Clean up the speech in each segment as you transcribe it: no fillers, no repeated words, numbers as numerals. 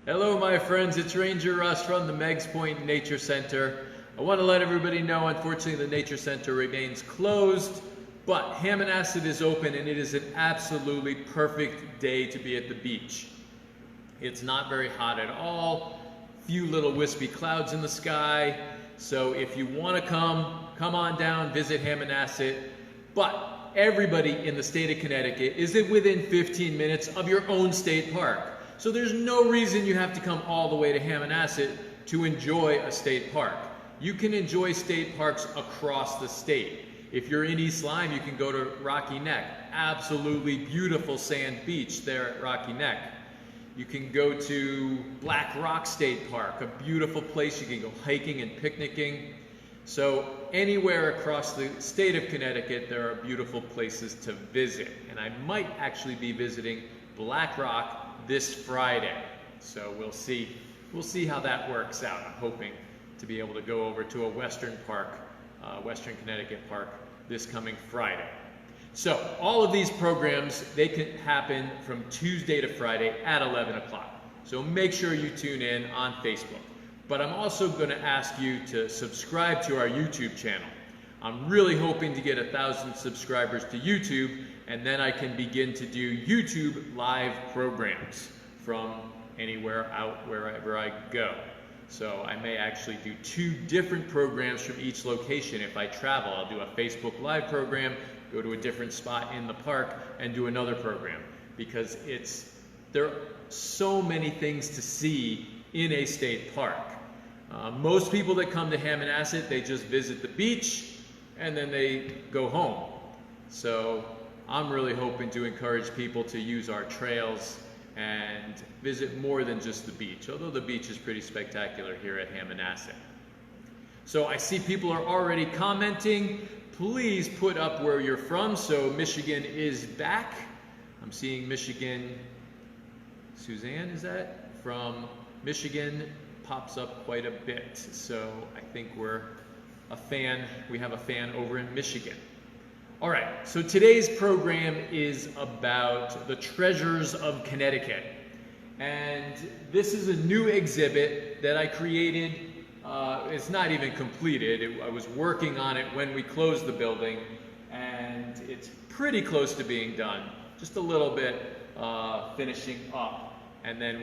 Hello my friends, it's Ranger Russ from the Meigs Point Nature Center. I want to let everybody know, unfortunately the Nature Center remains closed, but Hammonasset is open and it is an absolutely perfect day to be at the beach. It's not very hot at all, few little wispy clouds in the sky, so if you want to come on down, visit Hammonasset, but everybody in the state of Connecticut is within 15 minutes of your own state park. So there's no reason you have to come all the way to Hammonasset to enjoy a state park. You can enjoy state parks across the state. If you're in East Lyme, you can go to Rocky Neck. Absolutely beautiful sand beach there at Rocky Neck. You can go to Black Rock State Park, a beautiful place. You can go hiking and picnicking. So anywhere across the state of Connecticut, there are beautiful places to visit. And I might actually be visiting Black Rock this Friday. So we'll see how that works out. I'm hoping to be able to go over to a Western park, Western Connecticut park this coming Friday. So all of these programs, they can happen from Tuesday to Friday at 11 o'clock. So make sure you tune in on Facebook. But I'm also going to ask you to subscribe to our YouTube channel. I'm really hoping to get 1,000 subscribers to YouTube, and then I can begin to do YouTube live programs from anywhere out wherever I go. So I may actually do 2 different programs from each location. If I travel, I'll do a Facebook live program, go to a different spot in the park, and do another program, because there are so many things to see in a state park. Most people that come to Hammonasset, they just visit the beach and then they go home. So I'm really hoping to encourage people to use our trails and visit more than just the beach, although the beach is pretty spectacular here at Hammonasset. So I see people are already commenting. Please put up where you're from. So Michigan is back. I'm seeing Michigan. Suzanne, is that? From Michigan pops up quite a bit. So I think we have a fan over in Michigan. All right, so today's program is about the treasures of Connecticut. And this is a new exhibit that I created. It's not even completed. I was working on it when we closed the building, and it's pretty close to being done. Just a little bit finishing up, and then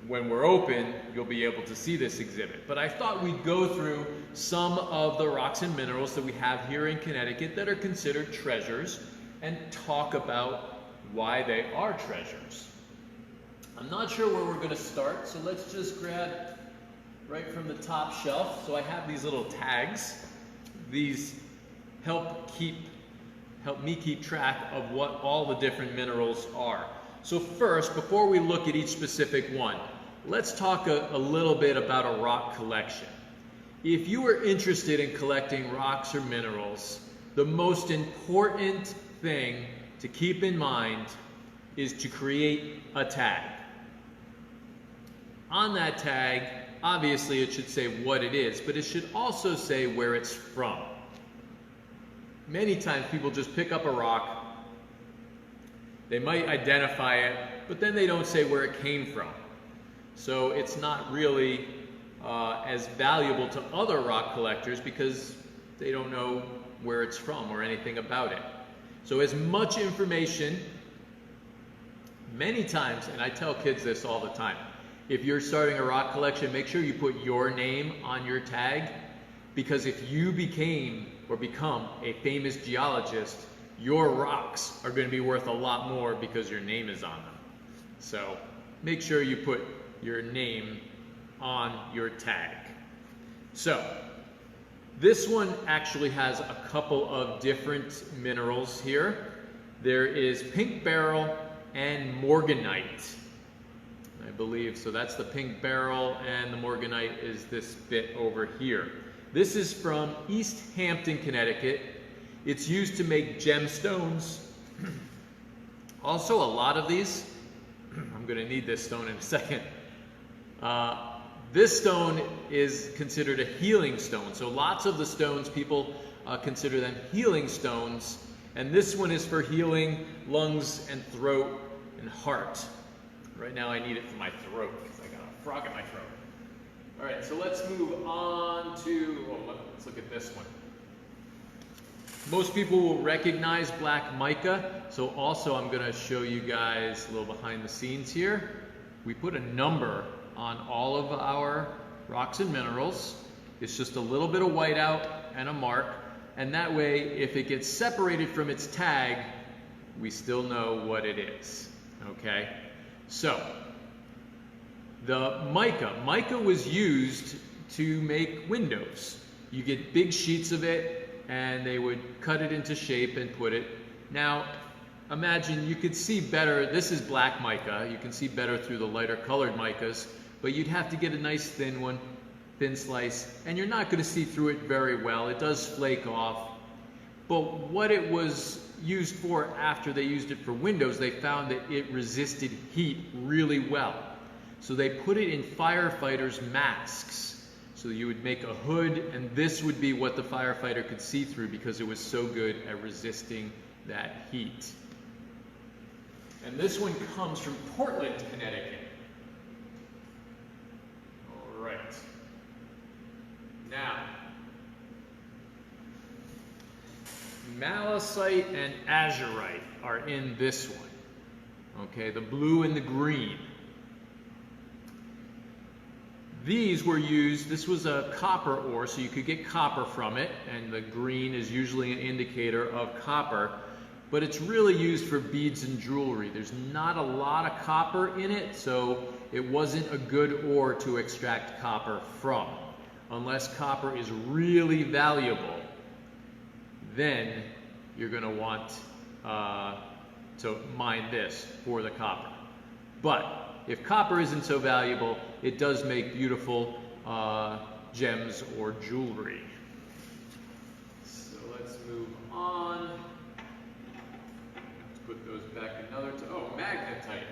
when we're open, you'll be able to see this exhibit. But I thought we'd go through some of the rocks and minerals that we have here in Connecticut that are considered treasures and talk about why they are treasures. I'm not sure where we're going to start, so let's just grab right from the top shelf. So I have these little tags. These help me keep track of what all the different minerals are. So first, before we look at each specific one, let's talk a little bit about a rock collection. If you are interested in collecting rocks or minerals, the most important thing to keep in mind is to create a tag. On that tag, obviously it should say what it is, but it should also say where it's from. Many times people just pick up a rock, they might identify it, but then they don't say where it came from. So it's not really as valuable to other rock collectors because they don't know where it's from or anything about it. So as much information, many times, and I tell kids this all the time, if you're starting a rock collection, make sure you put your name on your tag, because if you become a famous geologist, your rocks are going to be worth a lot more because your name is on them. So make sure you put your name on your tag. So this one actually has a couple of different minerals here. There is pink beryl and morganite, I believe. So that's the pink beryl, and the morganite is this bit over here. This is from East Hampton, Connecticut. It's used to make gemstones. Also, a lot of these, I'm going to need this stone in a second. This stone is considered a healing stone. So lots of the stones, people consider them healing stones. And this one is for healing lungs and throat and heart. Right now I need it for my throat because I got a frog in my throat. All right, so let's move on to, let's look at this one. Most people will recognize black mica, so also I'm going to show you guys a little behind the scenes here. We put a number on all of our rocks and minerals. It's just a little bit of whiteout and a mark, and that way if it gets separated from its tag, we still know what it is, okay? So, the mica was used to make windows. You get big sheets of it, and they would cut it into shape and put it. Now, imagine you could see better. This is black mica. You can see better through the lighter colored micas, but you'd have to get a nice thin one, thin slice, and you're not going to see through it very well. It does flake off. But what it was used for after they used it for windows, they found that it resisted heat really well. So they put it in firefighters' masks. So you would make a hood, and this would be what the firefighter could see through because it was so good at resisting that heat. And this one comes from Portland, Connecticut. All right. Now, malachite and azurite are in this one. Okay, the blue and the green. These were used, this was a copper ore, so you could get copper from it, and the green is usually an indicator of copper, but it's really used for beads and jewelry. There's not a lot of copper in it, so it wasn't a good ore to extract copper from. Unless copper is really valuable, then you're going to want to mine this for the copper. But if copper isn't so valuable, it does make beautiful gems or jewelry. So let's move on. Let's put those back another time. Oh, magnetite.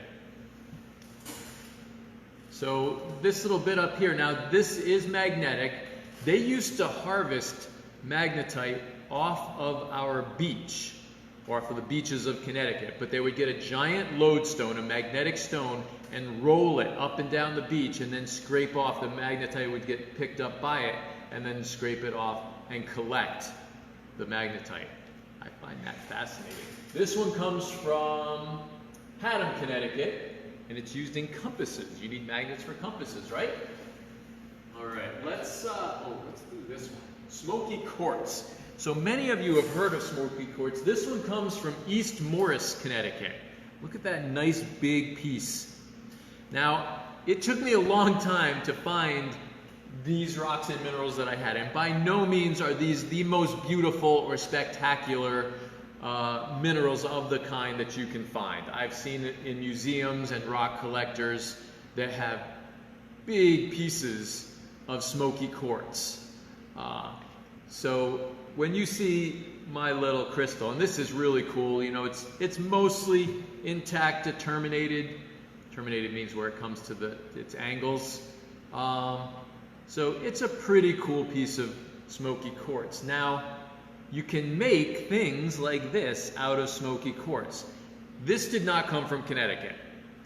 So this little bit up here, now this is magnetic. They used to harvest magnetite off of our beach, or for the beaches of Connecticut, but they would get a giant lodestone, a magnetic stone, and roll it up and down the beach and then scrape off. The magnetite would get picked up by it and then scrape it off and collect the magnetite. I find that fascinating. This one comes from Haddam, Connecticut, and it's used in compasses. You need magnets for compasses, right? All right, let's do this one. Smoky quartz. So many of you have heard of smoky quartz. This one comes from East Morris, Connecticut. Look at that nice big piece. Now, it took me a long time to find these rocks and minerals that I had, and by no means are these the most beautiful or spectacular minerals of the kind that you can find. I've seen it in museums and rock collectors that have big pieces of smoky quartz. So when you see my little crystal, and this is really cool, you know, it's mostly intact to terminated. Terminated means where it comes to its angles. So it's a pretty cool piece of smoky quartz. Now, you can make things like this out of smoky quartz. This did not come from Connecticut.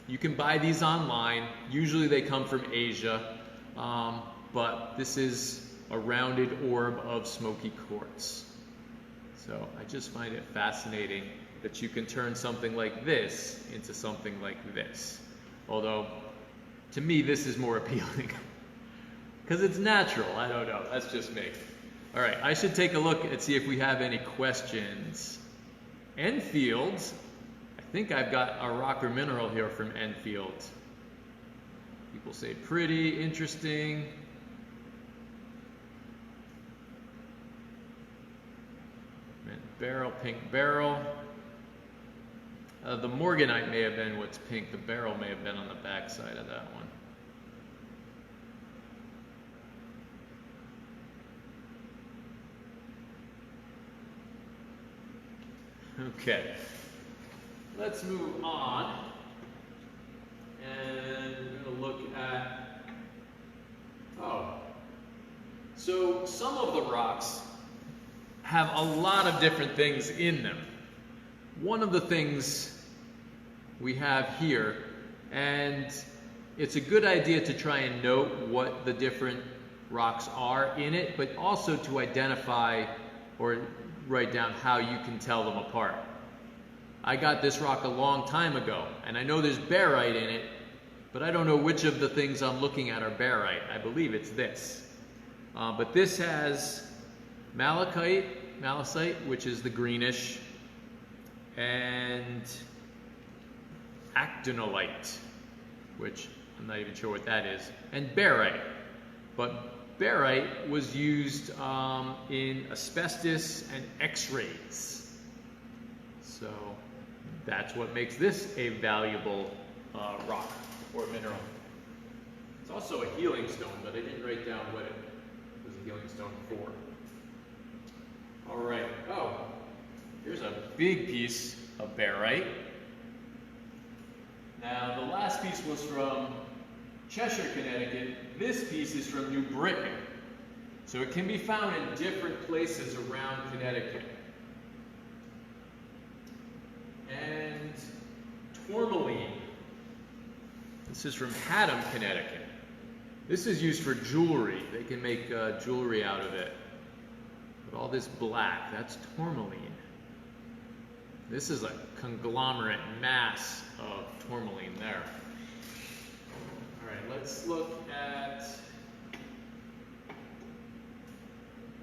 You can buy these online. Usually they come from Asia, but this is a rounded orb of smoky quartz. So I just find it fascinating that you can turn something like this into something like this. Although, to me, this is more appealing. Because it's natural. I don't know. That's just me. All right, I should take a look and see if we have any questions. Enfield. I think I've got a rock or mineral here from Enfield. People say pretty, interesting. Beryl, pink beryl. The morganite may have been what's pink. The beryl may have been on the back side of that one. Okay, let's move on, and we're going to look at, so some of the rocks have a lot of different things in them. One of the things we have here, And it's a good idea to try and note what the different rocks are in it, but also to identify or write down how you can tell them apart. I got this rock a long time ago, and I know there's barite in it, but I don't know which of the things I'm looking at are barite. I believe it's this. But this has malachite, which is the greenish, and actinolite, which I'm not even sure what that is, and barite. But barite was used in asbestos and X-rays. So that's what makes this a valuable rock or mineral. It's also a healing stone, but I didn't write down what it was a healing stone for. All right. Oh, here's a big piece of barite. Now, the last piece was from Cheshire, Connecticut. This piece is from New Britain. So it can be found in different places around Connecticut. And tourmaline. This is from Haddam, Connecticut. This is used for jewelry. They can make jewelry out of it. But all this black, that's tourmaline. This is a conglomerate mass of tourmaline there. All right, let's look at,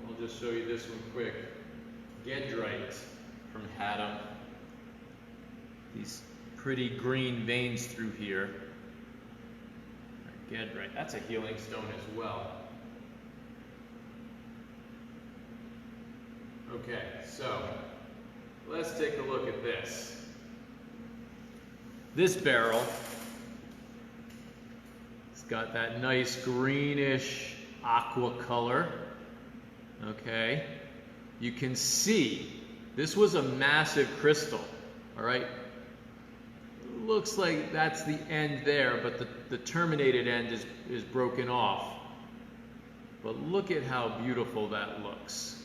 I'll just show you this one quick. Dendrite from Haddam. These pretty green veins through here. Dendrite, that's a healing stone as well. Okay, so let's take a look at this. This Beryl, it's got that nice greenish aqua color. Okay, you can see this was a massive crystal. All right, looks like that's the end there, but the terminated end is broken off. But look at how beautiful that looks.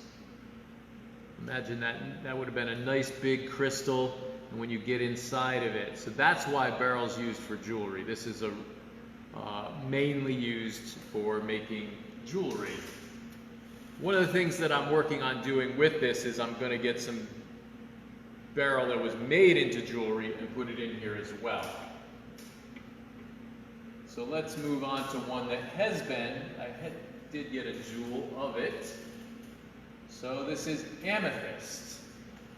Imagine that would have been a nice big crystal, and when you get inside of it. So that's why Beryl's used for jewelry. This is mainly used for making jewelry. One of the things that I'm working on doing with this is I'm going to get some Beryl that was made into jewelry and put it in here as well. So let's move on to one that has been, did get a jewel of it. So this is amethyst.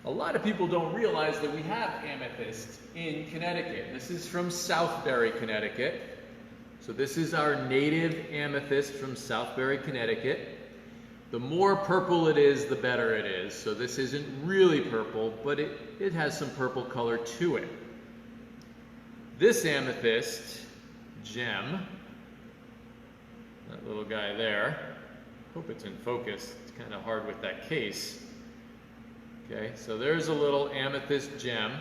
A lot of people don't realize that we have amethyst in Connecticut. This is from Southbury, Connecticut. So this is our native amethyst from Southbury, Connecticut. The more purple it is, the better it is. So this isn't really purple, but it has some purple color to it. This amethyst gem, that little guy there, hope it's in focus. It's kind of hard with that case. Okay, so there's a little amethyst gem.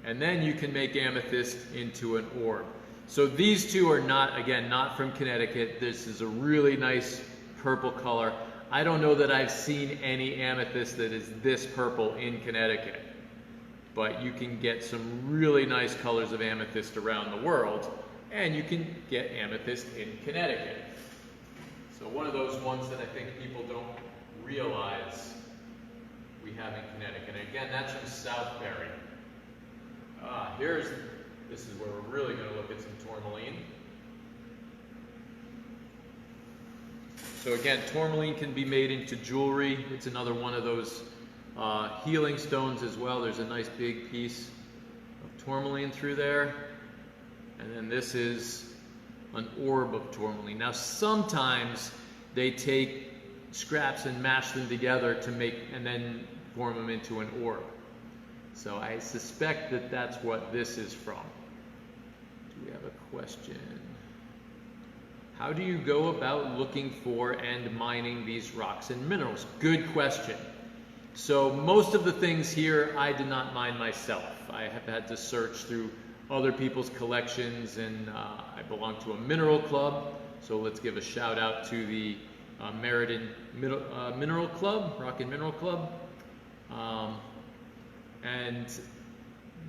And then you can make amethyst into an orb. So these two are not, again, not from Connecticut. This is a really nice purple color. I don't know that I've seen any amethyst that is this purple in Connecticut. But you can get some really nice colors of amethyst around the world. And you can get amethyst in Connecticut. So one of those ones that I think people don't realize we have in Connecticut. And again, that's from Southbury. This is where we're really going to look at some tourmaline. So again, tourmaline can be made into jewelry. It's another one of those healing stones as well. There's a nice big piece of tourmaline through there. And then this is an orb of tourmaline. Now sometimes they take scraps and mash them together to make, and then form them into an orb. So I suspect that that's what this is from. Do we have a question? How do you go about looking for and mining these rocks and minerals? Good question. So most of the things here I did not mine myself. I have had to search through other people's collections, and I belong to a mineral club. So let's give a shout out to the Meriden Mineral Club, Rock and Mineral Club. And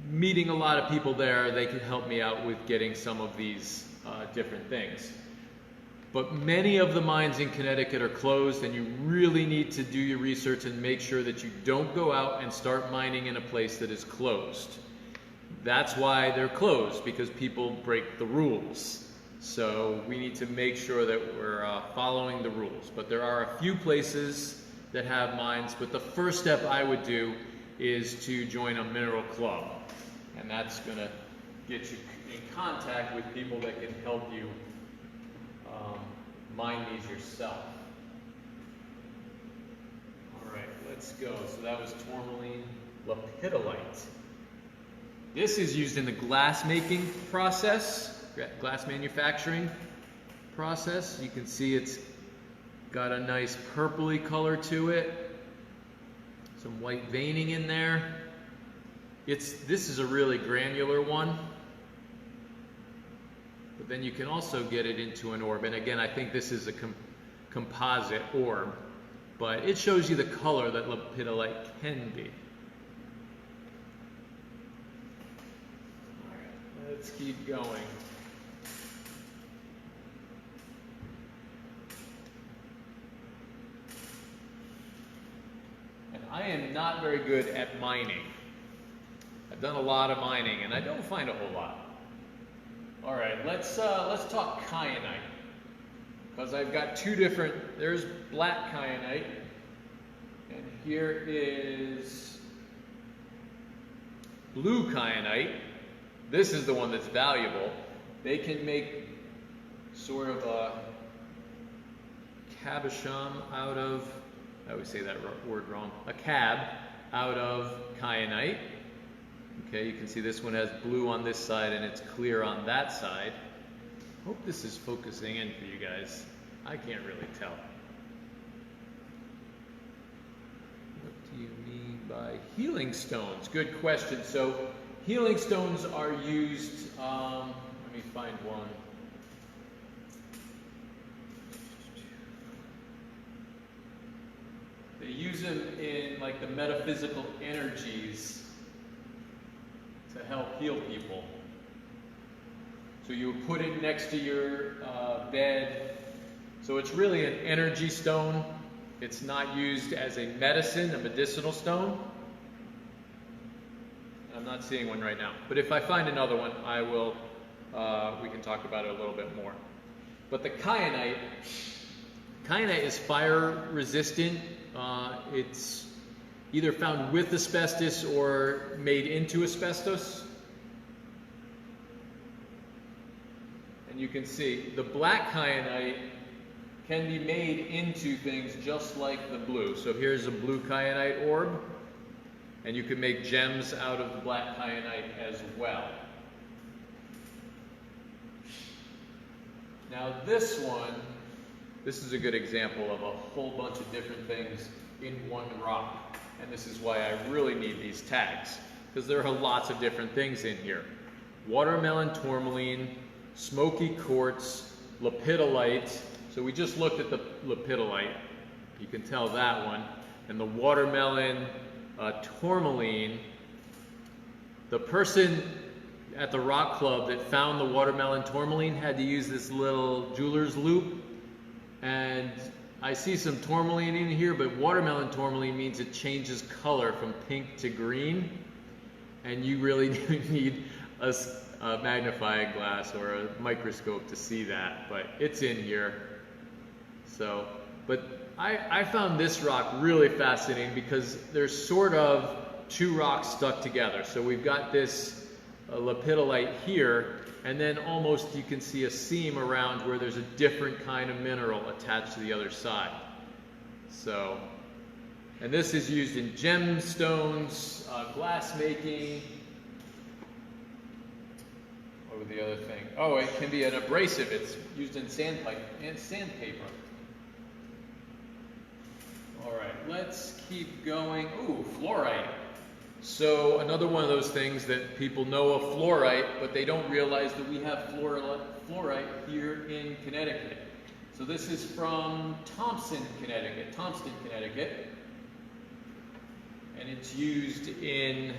meeting a lot of people there, they could help me out with getting some of these different things. But many of the mines in Connecticut are closed, and you really need to do your research and make sure that you don't go out and start mining in a place that is closed. That's why they're closed, because people break the rules. So we need to make sure that we're following the rules. But there are a few places that have mines, but the first step I would do is to join a mineral club. And that's going to get you in contact with people that can help you mine these yourself. All right, let's go. So that was Tourmaline Lepidolite. This is used in the glass making process, glass manufacturing process. You can see it's got a nice purpley color to it. Some white veining in there. This is a really granular one. But then you can also get it into an orb. And again, I think this is a composite orb. But it shows you the color that lepidolite can be. All right, let's keep going. And I am not very good at mining. I've done a lot of mining, and I don't find a whole lot. All right, let's talk kyanite, because I've got two different. There's black kyanite, and here is blue kyanite. This is the one that's valuable. They can make sort of a cabochon out of, I always say that word wrong, a cab out of kyanite. Okay, you can see this one has blue on this side and it's clear on that side. Hope this is focusing in for you guys. I can't really tell. What do you mean by healing stones? Good question. So healing stones are used, let me find one. They use them in like the metaphysical energies to help heal people. So you put it next to your bed. So it's really an energy stone. It's not used as a medicine, a medicinal stone. I'm not seeing one right now. But if I find another one, I will, we can talk about it a little bit more. But the kyanite is fire resistant. It's either found with asbestos or made into asbestos. And you can see the black kyanite can be made into things just like the blue. So here's a blue kyanite orb, and you can make gems out of the black kyanite as well. Now this one, this is a good example of a whole bunch of different things in one rock. And this is why I really need these tags, because there are lots of different things in here. Watermelon tourmaline, smoky quartz, lepidolite. So we just looked at the lepidolite. You can tell that one. And the watermelon tourmaline. The person at the rock club that found the watermelon tourmaline had to use this little jeweler's loop. And I see some tourmaline in here, but watermelon tourmaline means it changes color from pink to green. And you really do need a magnifying glass or a microscope to see that, but it's in here. So, but I found this rock really fascinating because there's sort of two rocks stuck together. So we've got this lepidolite here, and then almost you can see a seam around where there's a different kind of mineral attached to the other side. So, and this is used in gemstones, glass making. What was the other thing? Oh, it can be an abrasive. It's used in sandpaper. All right, let's keep going. Ooh, fluorite. So another one of those things that people know of fluorite, but they don't realize that we have fluorite here in Connecticut. So this is from Thompson, Connecticut. And it's used in,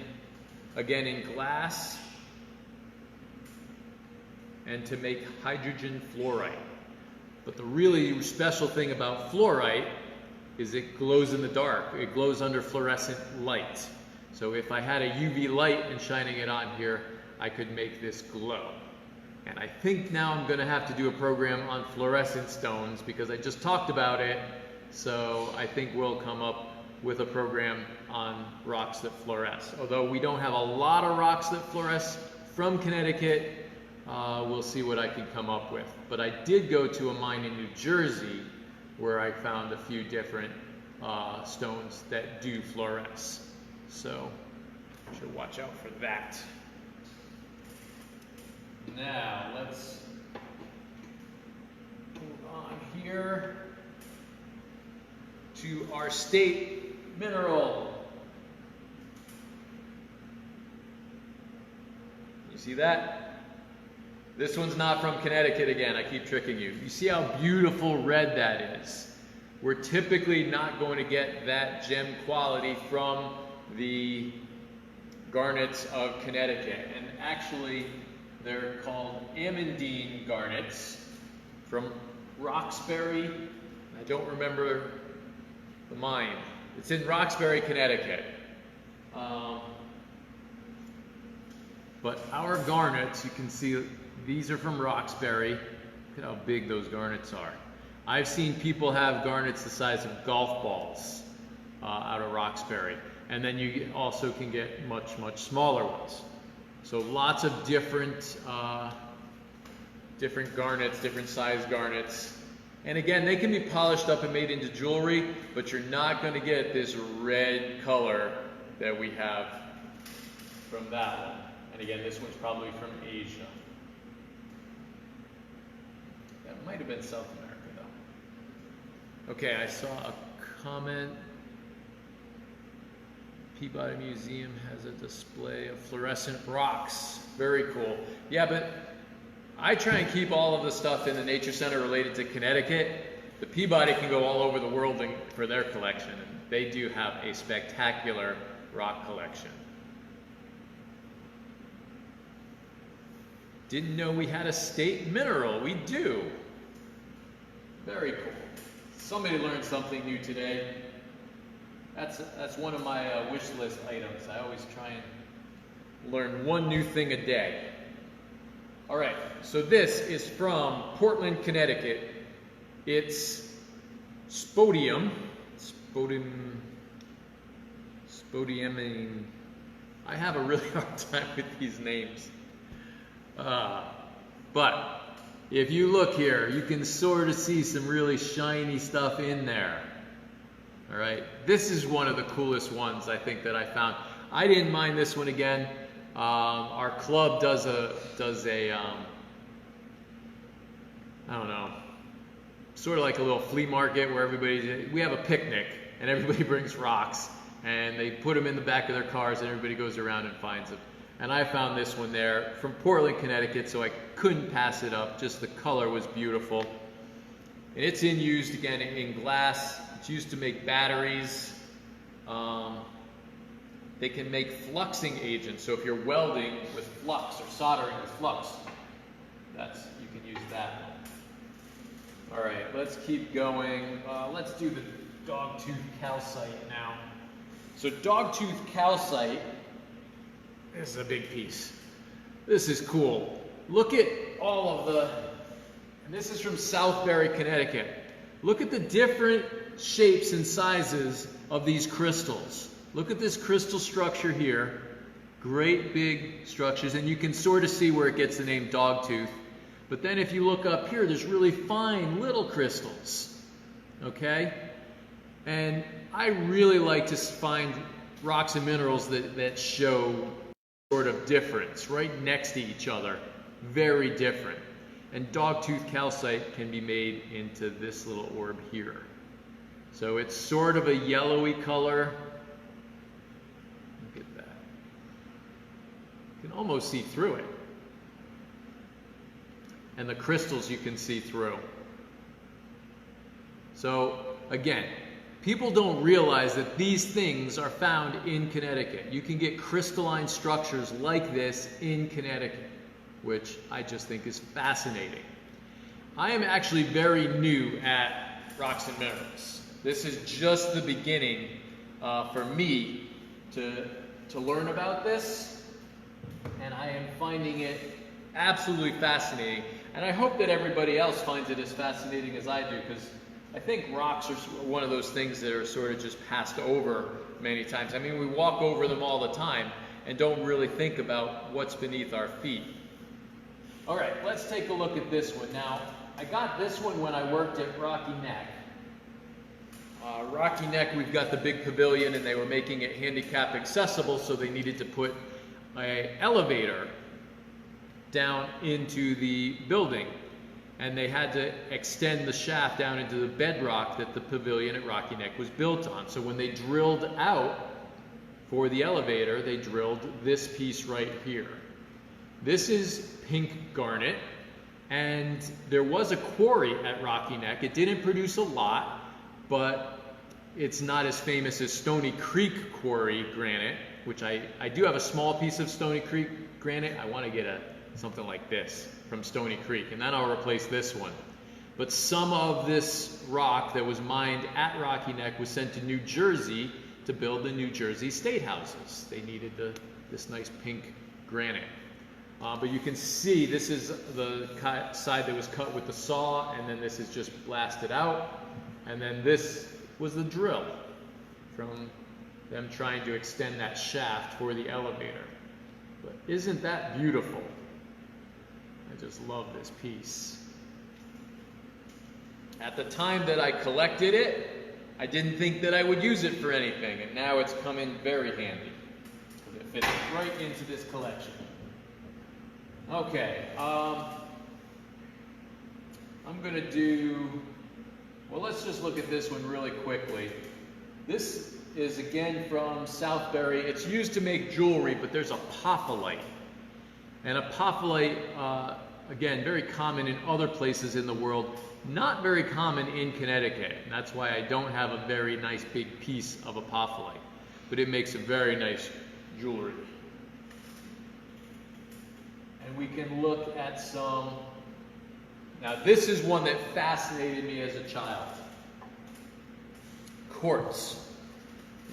again in glass, and to make hydrogen fluorite. But the really special thing about fluorite is it glows in the dark. It glows under fluorescent light. So if I had a UV light and shining it on here, I could make this glow. And I think now I'm going to have to do a program on fluorescent stones because I just talked about it. So I think we'll come up with a program on rocks that fluoresce. Although we don't have a lot of rocks that fluoresce from Connecticut, we'll see what I can come up with. But I did go to a mine in New Jersey where I found a few different stones that do fluoresce. So I should watch out for that. Now let's move on here to our state mineral. You see that? This one's not from Connecticut again, I keep tricking you. You see how beautiful red that is? We're typically not going to get that gem quality from the garnets of Connecticut. And actually, they're called amandine garnets from Roxbury. I don't remember the mine. It's in Roxbury, Connecticut. But our garnets, you can see, these are from Roxbury. Look at how big those garnets are. I've seen people have garnets the size of golf balls out of Roxbury. And then you also can get much, much smaller ones. So lots of different garnets, different size garnets. And again, they can be polished up and made into jewelry, but you're not going to get this red color that we have from that one. And again, this one's probably from Asia. That might have been South America, though. Okay, I saw a comment. Peabody Museum has a display of fluorescent rocks. Very cool. Yeah, but I try and keep all of the stuff in the Nature Center related to Connecticut. The Peabody can go all over the world for their collection, and they do have a spectacular rock collection. Didn't know we had a state mineral. We do. Very cool. Somebody learned something new today. That's one of my wish list items. I always try and learn one new thing a day. All right, so this is from Portland, Connecticut. It's spodumene. I have a really hard time with these names. But if you look here, you can sort of see some really shiny stuff in there. All right, this is one of the coolest ones I think that I found. I didn't mind this one again. Our club does a I don't know, sort of like a little flea market where we have a picnic and everybody brings rocks and they put them in the back of their cars and everybody goes around and finds them. And I found this one there from Portland, Connecticut, so I couldn't pass it up. Just the color was beautiful. And it's used again in glass. It's used to make batteries. They can make fluxing agents. So if you're welding with flux or soldering with flux, you can use that one. All right, let's keep going. Let's do the Dogtooth calcite now. So Dogtooth calcite, this is a big piece. This is cool. Look at all of and this is from Southbury, Connecticut. Look at the different shapes and sizes of these crystals. Look at this crystal structure here. Great big structures, and you can sort of see where it gets the name Dogtooth. But then if you look up here, there's really fine little crystals. Okay? And I really like to find rocks and minerals that show sort of difference right next to each other. Very different. And Dogtooth calcite can be made into this little orb here. So it's sort of a yellowy color. Look at that. You can almost see through it. And the crystals you can see through. So again, People don't realize that these things are found in Connecticut. You can get crystalline structures like this in Connecticut, which I just think is fascinating. I am actually very new at rocks and minerals. This is just the beginning for me to learn about this, and I am finding it absolutely fascinating. And I hope that everybody else finds it as fascinating as I do, because I think rocks are one of those things that are sort of just passed over many times. I mean, we walk over them all the time and don't really think about what's beneath our feet. All right, let's take a look at this one. Now, I got this one when I worked at Rocky Neck. Rocky Neck, we've got the big pavilion, and they were making it handicap accessible, so they needed to put an elevator down into the building. And they had to extend the shaft down into the bedrock that the pavilion at Rocky Neck was built on. So when they drilled out for the elevator, they drilled this piece right here. This is pink garnet, and there was a quarry at Rocky Neck. It didn't produce a lot, but it's not as famous as Stony Creek Quarry granite, which I do have a small piece of Stony Creek granite. I want to get something like this from Stony Creek, and then I'll replace this one. But some of this rock that was mined at Rocky Neck was sent to New Jersey to build the New Jersey state houses. They needed this nice pink granite. But you can see this is the side that was cut with the saw, and then this is just blasted out, and then this was the drill from them trying to extend that shaft for the elevator. But isn't that beautiful? I just love this piece. At the time that I collected it, I didn't think that I would use it for anything, and now it's come in very handy. It fits right into this collection. Okay, I'm going to do, well, let's just look at this one really quickly. This is again from Southbury. It's used to make jewelry, but there's apophyllite. And apophyllite, again, very common in other places in the world, not very common in Connecticut. And that's why I don't have a very nice big piece of apophyllite. But it makes a very nice jewelry. And we can look at some, now this is one that fascinated me as a child. Quartz.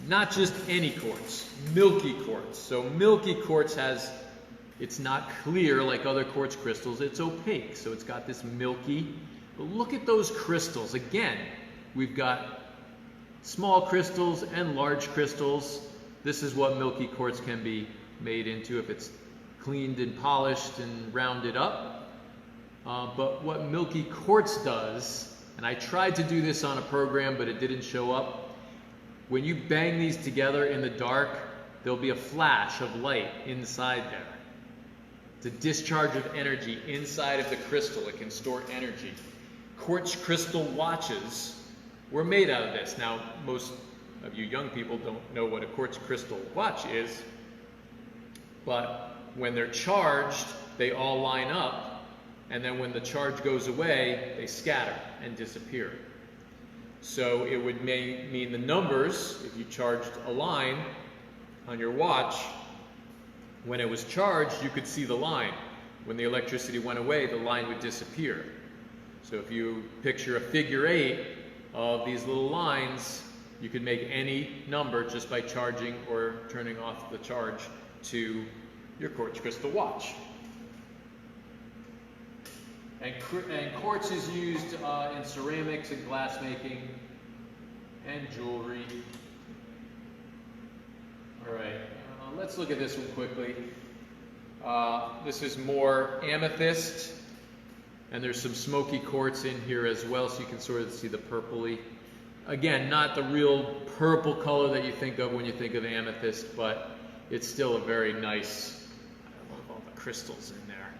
Not just any quartz, Milky quartz. So Milky quartz has, it's not clear like other quartz crystals, it's opaque. So it's got this milky, but look at those crystals. Again, we've got small crystals and large crystals. This is what Milky quartz can be made into if it's cleaned and polished and rounded up. But what Milky quartz does, and I tried to do this on a program, but it didn't show up. When you bang these together in the dark, there'll be a flash of light inside there. It's a discharge of energy inside of the crystal. It can store energy. Quartz crystal watches were made out of this. Now, most of you young people don't know what a quartz crystal watch is, but when they're charged, they all line up, and then when the charge goes away, they scatter and disappear. So it would mean the numbers, if you charged a line on your watch, when it was charged, you could see the line. When the electricity went away, the line would disappear. So if you picture a figure 8 of these little lines, you could make any number just by charging or turning off the charge to your quartz crystal watch. And quartz is used in ceramics and glass making and jewelry. All right, let's look at this one quickly. This is more amethyst, and there's some smoky quartz in here as well, so you can sort of see the purpley. Again, not the real purple color that you think of when you think of amethyst, but it's still a very nice, I love all the crystals in there.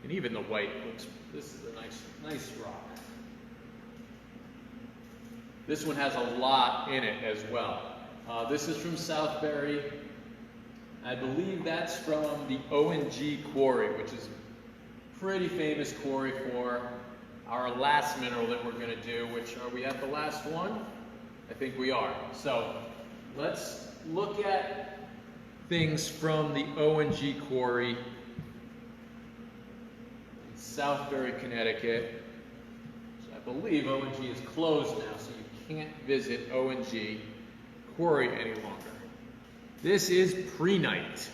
And even the white looks, this is a nice rock. This one has a lot in it as well. This is from Southbury. I believe that's from the O&G Quarry, which is a pretty famous quarry for our last mineral that we're going to do, which, are we at the last one? I think we are. So let's look at things from the O&G Quarry in Southbury, Connecticut. So I believe O&G is closed now, so you can't visit O&G Quarry any longer. This is Prehnite.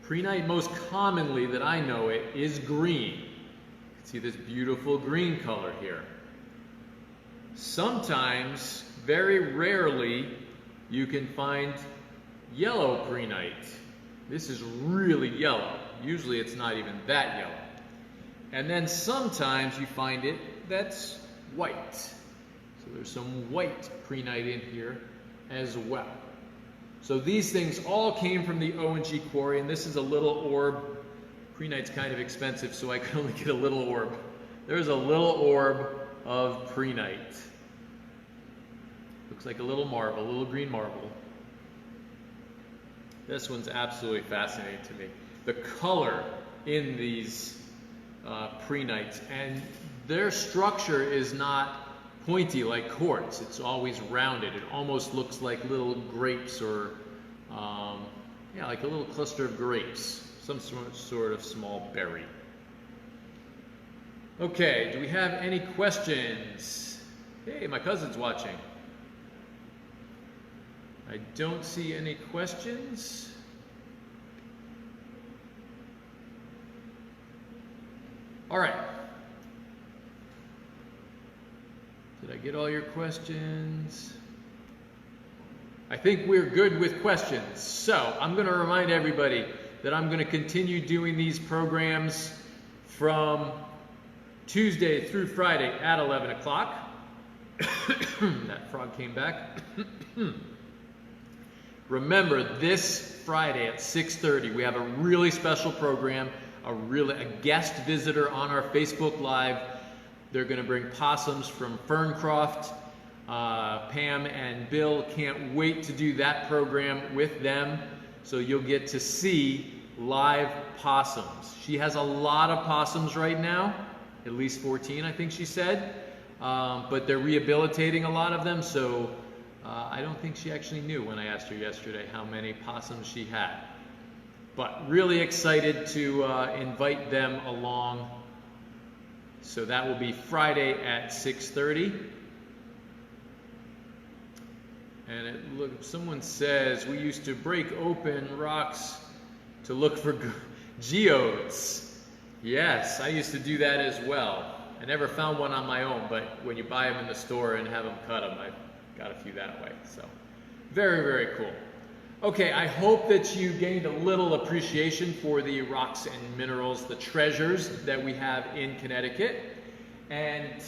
Prehnite, most commonly that I know it, is green. You can see this beautiful green color here. Sometimes, very rarely, you can find yellow Prehnite. This is really yellow. Usually it's not even that yellow. And then sometimes you find it that's white. So there's some white Prehnite in here as well. So these things all came from the O&G Quarry, and this is a little orb. Prehnite's kind of expensive, so I can only get a little orb. There's a little orb of Prehnite. Looks like a little marble, a little green marble. This one's absolutely fascinating to me. The color in these Prehnites, and their structure is not pointy like quartz. It's always rounded. It almost looks like little grapes or, yeah, like a little cluster of grapes. Some sort of small berry. Okay, do we have any questions? Hey, my cousin's watching. I don't see any questions. All right. Did I get all your questions? I think we're good with questions. So I'm going to remind everybody that I'm going to continue doing these programs from Tuesday through Friday at 11 o'clock. That frog came back. Remember, this Friday at 6:30, we have a really special program, a guest visitor on our Facebook Live. They're going to bring possums from Ferncroft. Pam and Bill can't wait to do that program with them, so you'll get to see live possums. She has a lot of possums right now, at least 14, I think she said, but they're rehabilitating a lot of them, so I don't think she actually knew when I asked her yesterday how many possums she had. But really excited to invite them along. So that will be Friday at 6:30. And someone says we used to break open rocks to look for geodes. Yes, I used to do that as well. I never found one on my own, but when you buy them in the store and have them cut them, I've got a few that way. So very, very cool. Okay, I hope that you gained a little appreciation for the rocks and minerals, the treasures that we have in Connecticut. And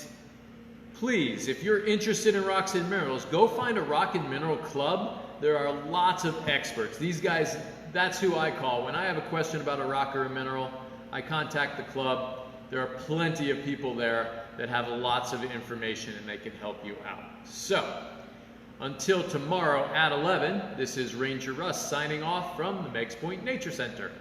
please, if you're interested in rocks and minerals, go find a rock and mineral club. There are lots of experts. These guys, that's who I call. When I have a question about a rock or a mineral, I contact the club. There are plenty of people there that have lots of information and they can help you out. So, until tomorrow at 11, this is Ranger Russ signing off from the Meigs Point Nature Center.